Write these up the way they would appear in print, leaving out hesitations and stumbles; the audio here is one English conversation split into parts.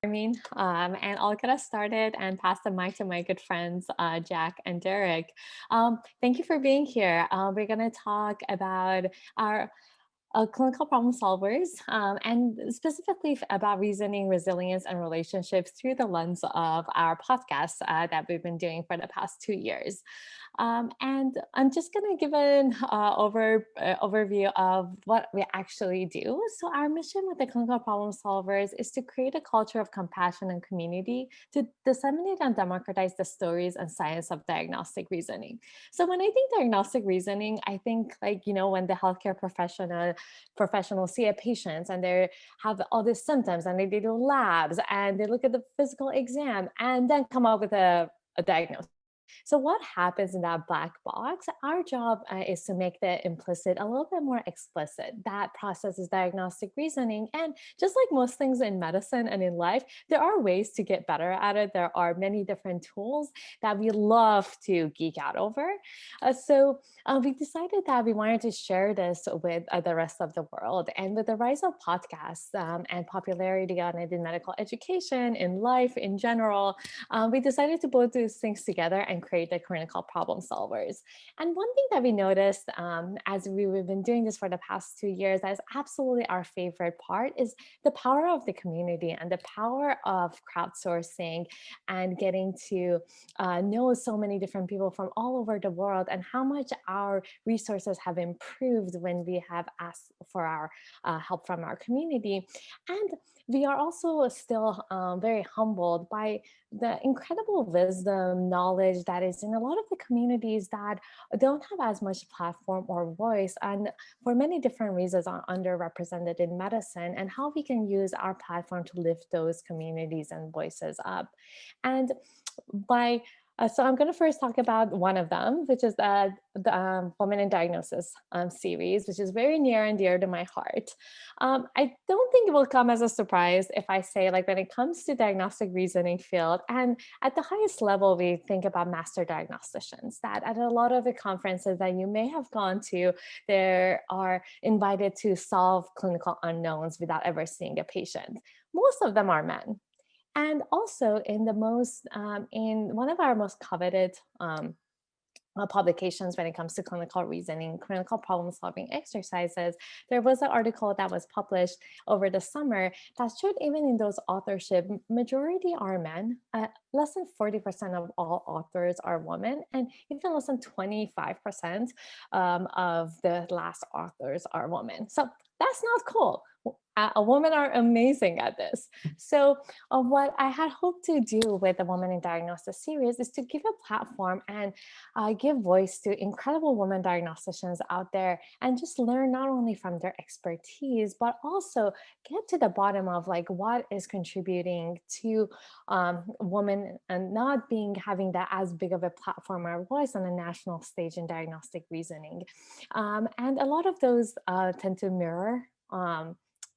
And I'll get us started and pass the mic to my good friends, Jack and Derek. Thank you for being here. We're going to talk about our clinical problem solvers, and specifically about reasoning, resilience, and relationships through the lens of our podcast that we've been doing for the past 2 years. And I'm just going to give an overview of what we actually do. So, our mission with the clinical problem solvers is to create a culture of compassion and community to disseminate and democratize the stories and science of diagnostic reasoning. So, when I think diagnostic reasoning, I think when the healthcare professionals see a patient and they have all these symptoms and they do labs and they look at the physical exam and then come up with a diagnosis. So, what happens in that black box? Our job is to make the implicit a little bit more explicit. That process is diagnostic reasoning. And just like most things in medicine and in life, there are ways to get better at it. There are many different tools that we love to geek out over. We decided that we wanted to share this with the rest of the world. And with the rise of podcasts and popularity on it in medical education, in life in general, we decided to put these things together and create the clinical problem solvers. And one thing that we noticed as we've been doing this for the past 2 years that is absolutely our favorite part is the power of the community and the power of crowdsourcing and getting to know so many different people from all over the world and how much our resources have improved when we have asked for our help from our community. And we are also still very humbled by the incredible wisdom, knowledge that is in a lot of the communities that don't have as much platform or voice, and for many different reasons are underrepresented in medicine, and how we can use our platform to lift those communities and voices up. And by so I'm going to first talk about one of them, which is the Woman in Diagnosis series, which is very near and dear to my heart. I don't think it will come as a surprise if I say, like, when it comes to diagnostic reasoning field, and at the highest level, we think about master diagnosticians, that at a lot of the conferences that you may have gone to, they are invited to solve clinical unknowns without ever seeing a patient. Most of them are men. And also in one of our most coveted publications when it comes to clinical reasoning, clinical problem solving exercises, there was an article that was published over the summer that showed even in those authorship, majority are men. Less than 40% of all authors are women, and even less than 25% of the last authors are women. So that's not cool. Women are amazing at this. So, what I had hoped to do with the Woman in Diagnosis series is to give a platform and give voice to incredible women diagnosticians out there and just learn not only from their expertise, but also get to the bottom of like what is contributing to women and not having that as big of a platform or voice on a national stage in diagnostic reasoning. And a lot of those tend to mirror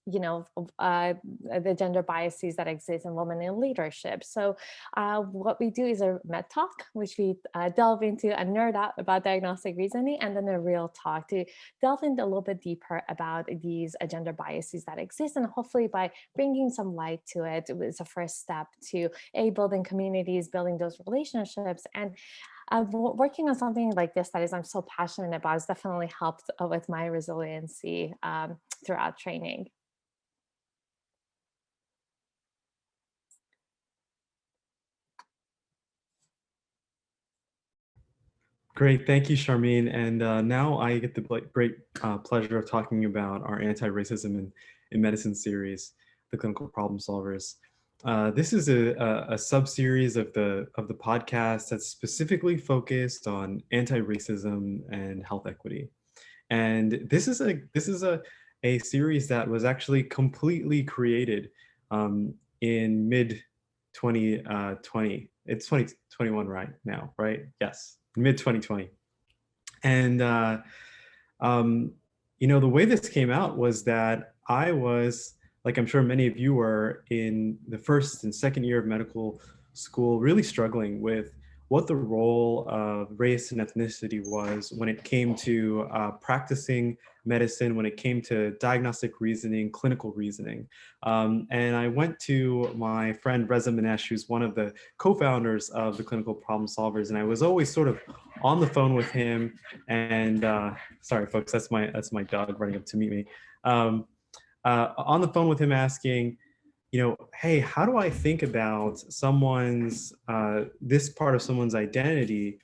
you know, the gender biases that exist in women in leadership. So what we do is a med talk, which we delve into and nerd out about diagnostic reasoning, and then a real talk to delve into a little bit deeper about these gender biases that exist. And hopefully by bringing some light to it, it was a first step to building communities, building those relationships. And working on something like this that is I'm so passionate about has definitely helped with my resiliency throughout training. Great, thank you, Charmaine. And now I get the great pleasure of talking about our anti-racism in medicine series, the Clinical Problem Solvers. This is a sub-series of the podcast that's specifically focused on anti-racism and health equity. And this is a series that was actually completely created in mid 2020. It's 2021 right now, right? Yes, mid 2020. And the way this came out was that I was, like I'm sure many of you were, in the first and second year of medical school, really struggling with what the role of race and ethnicity was when it came to practicing medicine, when it came to diagnostic reasoning, clinical reasoning. And I went to my friend Reza Manesh, who's one of the co-founders of the Clinical Problem Solvers, and I was always sort of on the phone with him. And sorry, folks, that's my dog running up to meet me. On the phone with him, asking, hey, how do I think about someone's this part of someone's identity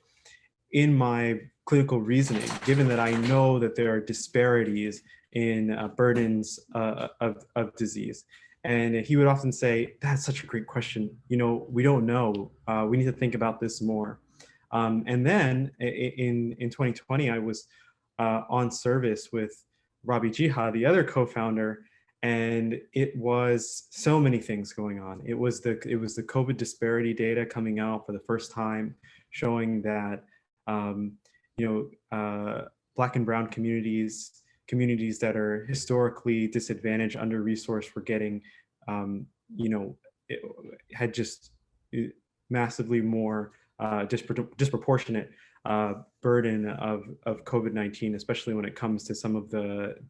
in my clinical reasoning, given that I know that there are disparities in burdens of disease. And he would often say, that's such a great question. We don't know. We need to think about this more. And then in 2020, I was on service with Rabi Jihad, the other co-founder, and it was so many things going on. It was the COVID disparity data coming out for the first time, showing that Black and brown communities that are historically disadvantaged, under-resourced, were getting it had just massively more disproportionate burden of COVID-19, especially when it comes to some of the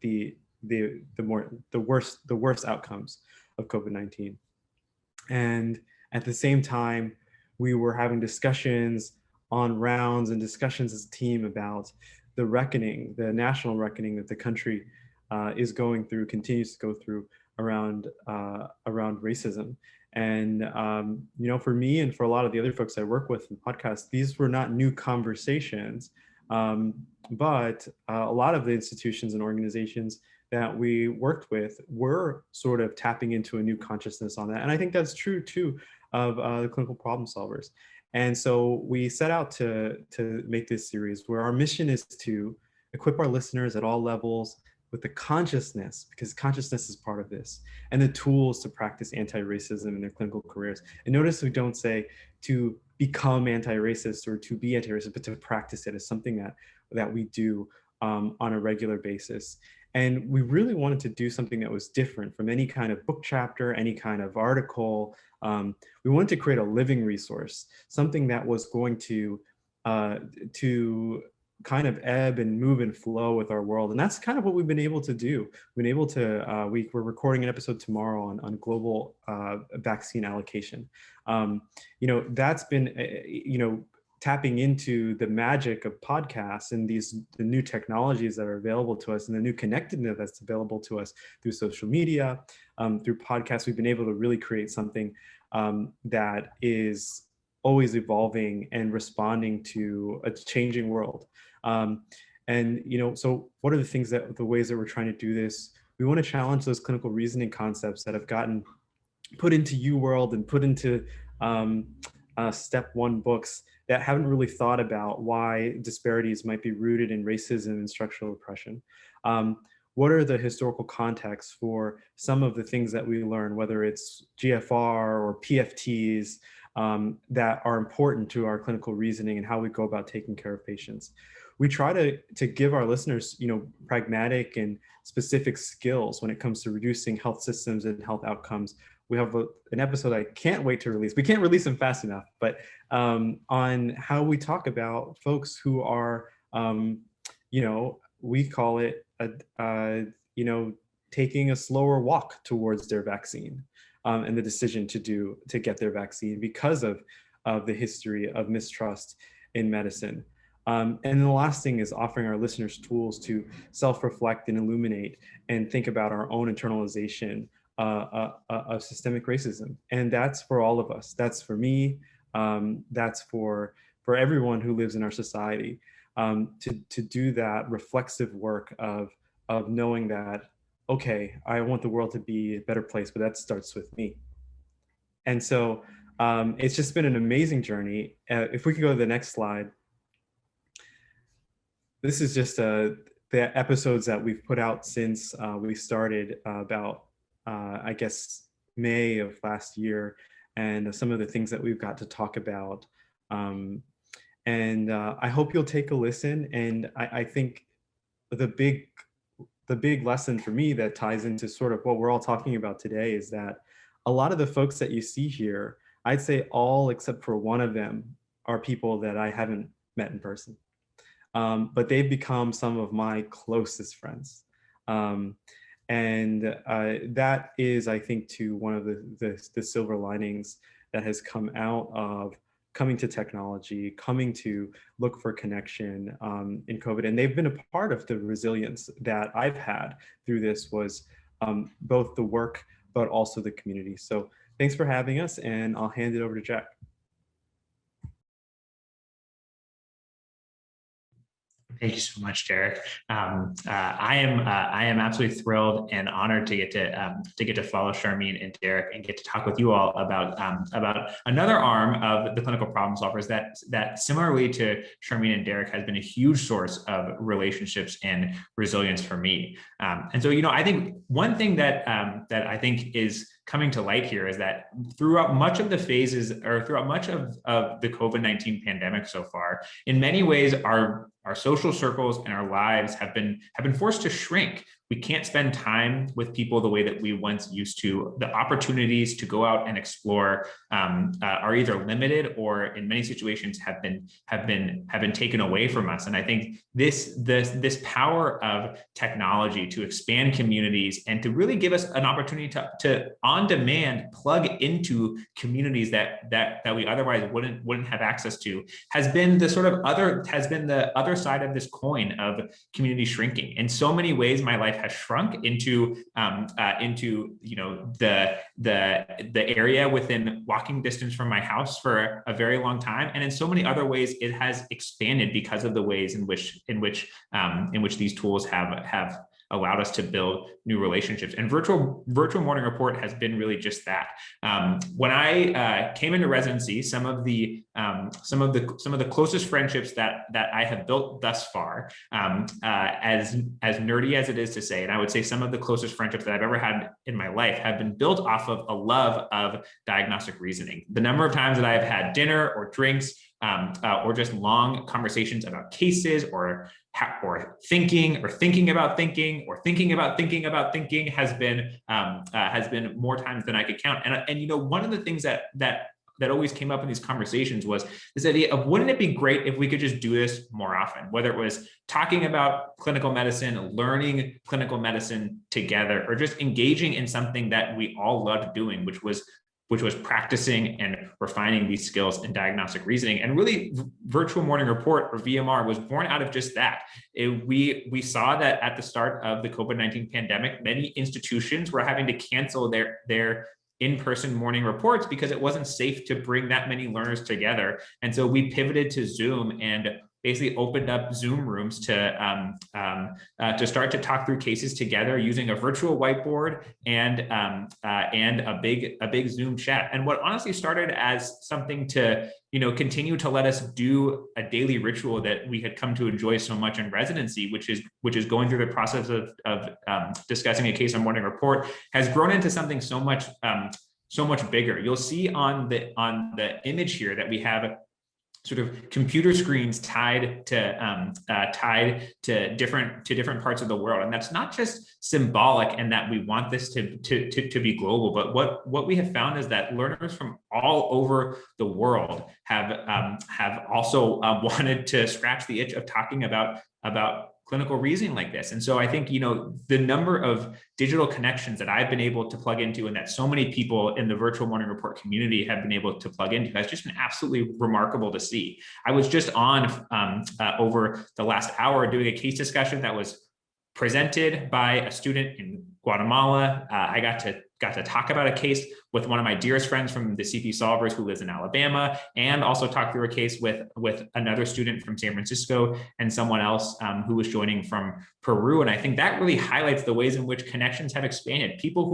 worst outcomes of COVID-19. And at the same time, we were having discussions on rounds and discussions as a team about the reckoning, the national reckoning that the country is going through, continues to go through around racism. And for me and for a lot of the other folks I work with in podcasts, these were not new conversations, but a lot of the institutions and organizations that we worked with were sort of tapping into a new consciousness on that. And I think that's true too of the Clinical Problem Solvers. And so we set out to make this series where our mission is to equip our listeners at all levels with the consciousness, because consciousness is part of this, and the tools to practice anti-racism in their clinical careers. And notice we don't say to become anti-racist or to be anti-racist, but to practice it as something that we do on a regular basis. And we really wanted to do something that was different from any kind of book chapter, any kind of article. We wanted to create a living resource, something that was going to kind of ebb and move and flow with our world. And that's kind of what we've been able to do. We've been able to, we're recording an episode tomorrow on global vaccine allocation. That's been, tapping into the magic of podcasts and the new technologies that are available to us and the new connectedness that's available to us through social media, through podcasts. We've been able to really create something that is always evolving and responding to a changing world. So what are the ways that we're trying to do this? We want to challenge those clinical reasoning concepts that have gotten put into UWorld and put into Step 1 books that haven't really thought about why disparities might be rooted in racism and structural oppression. What are the historical contexts for some of the things that we learn, whether it's GFR or PFTs, that are important to our clinical reasoning and how we go about taking care of patients? We try to give our listeners, pragmatic and specific skills when it comes to reducing health systems and health outcomes. We have an episode I can't wait to release. We can't release them fast enough, but on how we talk about folks who are, we call it, taking a slower walk towards their vaccine, and the decision to get their vaccine because of the history of mistrust in medicine. And then the last thing is offering our listeners tools to self-reflect and illuminate and think about our own internalization of systemic racism. And that's for all of us. That's for me. That's for everyone who lives in our society, to do that reflexive work of knowing that, okay, I want the world to be a better place, but that starts with me. And so it's just been an amazing journey. If we could go to the next slide. This is just the episodes that we've put out since we started about, I guess, May of last year, and some of the things that we've got to talk about. And I hope you'll take a listen. And I think the big lesson for me that ties into sort of what we're all talking about today is that a lot of the folks that you see here, I'd say all except for one of them, are people that I haven't met in person. But they've become some of my closest friends. Um, and that is, I think, to one of the silver linings that has come out of coming to technology, coming to look for connection in COVID. And they've been a part of the resilience that I've had through this, was both the work, but also the community. So thanks for having us, and I'll hand it over to Jack. Thank you so much, Derek. I am absolutely thrilled and honored to get to follow Charmine and Derek and get to talk with you all about another arm of the clinical problem solvers that similarly to Charmine and Derek has been a huge source of relationships and resilience for me. And so, I think one thing that I think is coming to light here is that throughout much of the phases, or throughout much of the COVID-19 pandemic so far, in many ways, our social circles and our lives have been forced to shrink. We can't spend time with people the way that we once used to. The opportunities to go out and explore are either limited, or in many situations have been taken away from us. And I think this power of technology to expand communities and to really give us an opportunity to on demand plug into communities that we otherwise wouldn't have access to has been the other side of this coin of community shrinking. In so many ways, my life has shrunk into the area within walking distance from my house for a very long time, and in so many other ways, it has expanded because of the ways in which these tools have allowed us to build new relationships. And virtual morning report has been really just that. When I came into residency, some of the closest friendships that I have built thus far, as nerdy as it is to say, and I would say some of the closest friendships that I've ever had in my life have been built off of a love of diagnostic reasoning. The number of times that I've had dinner or drinks or just long conversations about cases, or thinking about thinking about thinking has been more times than I could count. And one of the things that always came up in these conversations was this idea of, wouldn't it be great if we could just do this more often, whether it was talking about clinical medicine, learning clinical medicine together, or just engaging in something that we all loved doing, which was practicing and refining these skills in diagnostic reasoning. And really, Virtual Morning Report, or VMR, was born out of just that. We saw that at the start of the COVID-19 pandemic, many institutions were having to cancel their in-person morning reports because it wasn't safe to bring that many learners together. And so we pivoted to Zoom and basically opened up Zoom rooms to start to talk through cases together using a virtual whiteboard and a big Zoom chat. And what honestly started as something to continue to let us do a daily ritual that we had come to enjoy so much in residency, which is going through the process of discussing a case on morning report, has grown into something so much bigger. You'll see on the image here that we have sort of computer screens tied to different parts of the world, and that's not just symbolic and that we want this to be global, but what we have found is that learners from all over the world have also wanted to scratch the itch of talking about clinical reasoning like this. And so I think, the number of digital connections that I've been able to plug into, and that so many people in the Virtual Morning Report community have been able to plug into, has just been absolutely remarkable to see. I was just on over the last hour doing a case discussion that was presented by a student in Guatemala. I got to talk about a case with one of my dearest friends from the CP Solvers who lives in Alabama, and also talk through a case with another student from San Francisco and someone else who was joining from Peru. And I think that really highlights the ways in which connections have expanded. People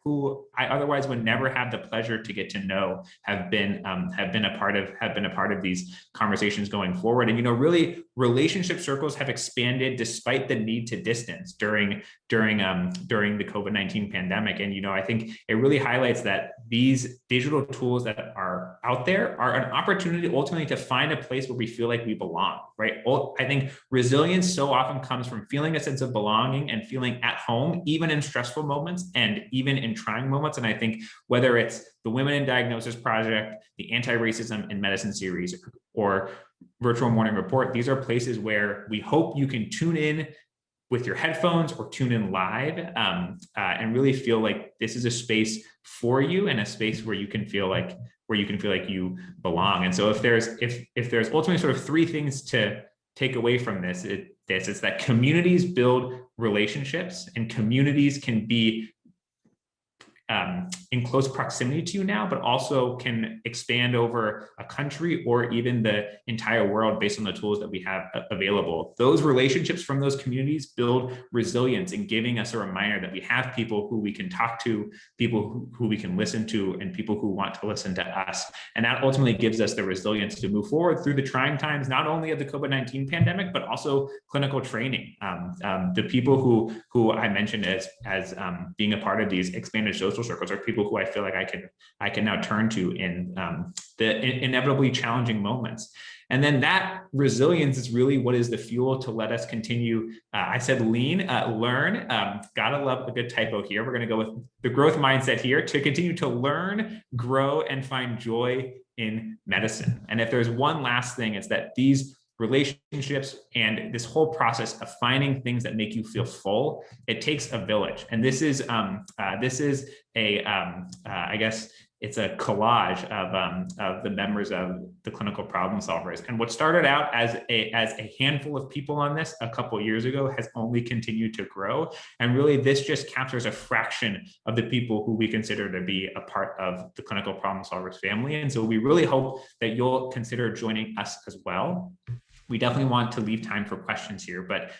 who I otherwise would never have the pleasure to get to know have been a part of these conversations going forward. And really, relationship circles have expanded despite the need to distance during the COVID-19 pandemic. And I think it really highlights that these digital tools that are out there are an opportunity ultimately to find a place where we feel like we belong, right? I think resilience so often comes from feeling a sense of belonging and feeling at home, even in stressful moments and even in trying moments. And I think whether it's the Women in Diagnosis Project, the Anti-Racism in Medicine series, or Virtual Morning Report, these are places where we hope you can tune in with your headphones or tune in live and really feel like this is a space for you and a space where you can feel like you belong. And so if there's ultimately sort of three things to take away from this, it's that communities build relationships and communities can be in close proximity to you now, but also can expand over a country or even the entire world based on the tools that we have available. Those relationships from those communities build resilience in giving us a reminder that we have people who we can talk to, people who we can listen to, and people who want to listen to us. And that ultimately gives us the resilience to move forward through the trying times, not only of the COVID-19 pandemic, but also clinical training. The people who I mentioned as being a part of these expanded social circles are people who I feel like I can now turn to in the inevitably challenging moments. And then that resilience is really what is the fuel to let us continue. I said lean, learn. Gotta love a good typo here. We're going to go with the growth mindset here to continue to learn, grow, and find joy in medicine. And if there's one last thing, it's that these relationships and this whole process of finding things that make you feel full, it takes a village. And this is I guess it's a collage of the members of the Clinical Problem Solvers. And what started out as a handful of people on this a couple of years ago has only continued to grow. And really, this just captures a fraction of the people who we consider to be a part of the Clinical Problem Solvers family. And so we really hope that you'll consider joining us as well. We definitely want to leave time for questions here, but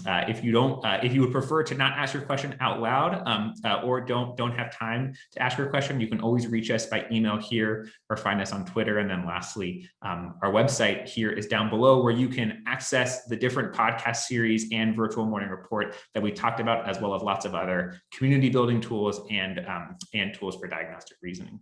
if you would prefer to not ask your question out loud or don't have time to ask your question, you can always reach us by email here or find us on Twitter. And then lastly, our website here is down below where you can access the different podcast series and Virtual Morning Report that we talked about, as well as lots of other community building tools and tools for diagnostic reasoning.